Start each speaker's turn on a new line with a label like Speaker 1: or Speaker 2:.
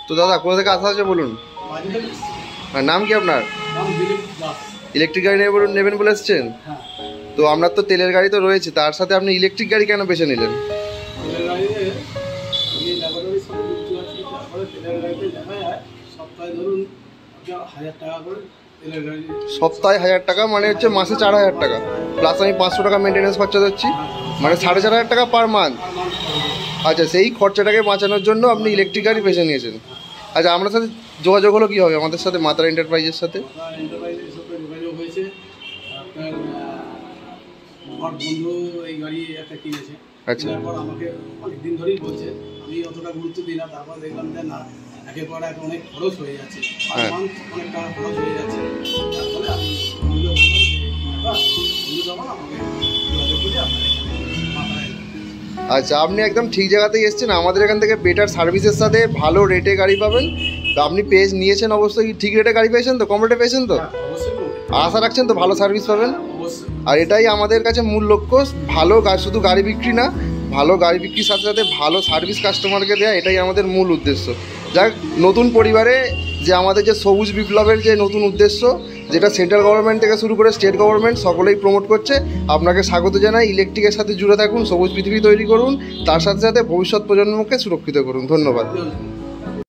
Speaker 1: তো দাদা কোথা থেকে আসা আছে বলুন? আর নাম কি আপনার? ইলেকট্রিক গাড়ি নেবেন বলে এসছেন? তো আপনার তো তেলের গাড়ি তো রয়েছে, তার সাথে আপনি ইলেকট্রিক গাড়ি কেন বেছে নিলেন? সপ্তাহে 1000 টাকা মানে হচ্ছে মাসে 4000 টাকা, প্লাস আমি 500 টাকা মেনটেন্যান্স খরচা দিচ্ছি, মানে 4500 টাকা পার মান্থ। আচ্ছা, সেই খরচাটাকে বাঁচানোর জন্য আপনি ইলেকট্রিক গাড়ি বেছে নিয়েছেন। আচ্ছা, আপনার সাথে যোগাযোগ হলো কীভাবে আমাদের সাথে, মা তারা এন্টারপ্রাইজের সাথে?
Speaker 2: আমার বন্ধু এই গাড়ি একটা কিনেছে।
Speaker 1: আচ্ছা,
Speaker 2: তারপর আমাকে অনেক দিন ধরেই বলছে, আমি অতটা গুরুত্ব দিই না। তারপর দেখলাম যে না, একের পর এক অনেক খরচ হয়ে যাচ্ছে, অনেক টাকা খরচ হয়ে যাচ্ছে। তারপরে আমি বন্ধুকে বললাম যে যখন আমাকে যোগাযোগ করে আপনার
Speaker 1: আচ্ছা, আপনি একদম ঠিক জায়গাতেই এসেছেন। আমাদের এখান থেকে বেটার সার্ভিসের সাথে ভালো রেটে গাড়ি পাবেন। তো আপনি নিয়েছেন অবশ্যই ঠিক রেটে গাড়ি পেয়েছেন তো, কম রেটে পেয়েছেন তো, আশা রাখছেন তো ভালো সার্ভিস পাবেন। আর এটাই আমাদের কাছে মূল লক্ষ্য, ভালো শুধু গাড়ি বিক্রি না, ভালো গাড়ি বিক্রির সাথে সাথে ভালো সার্ভিস কাস্টমারকে দেওয়া, এটাই আমাদের মূল উদ্দেশ্য। যাক, নতুন পরিবারে যে আমাদের যে সবুজ বিপ্লবের যে নতুন উদ্দেশ্য, যেটা সেন্ট্রাল গভর্নমেন্ট থেকে শুরু করে স্টেট গভর্নমেন্ট সকলেই প্রমোট করছে, আপনাকে স্বাগত জানাই। ইলেকট্রিকের সাথে জুড়ে থাকুন, সবুজ পৃথিবী তৈরি করুন, তার সাথে সাথে ভবিষ্যৎ প্রজন্মকে সুরক্ষিত করুন। ধন্যবাদ।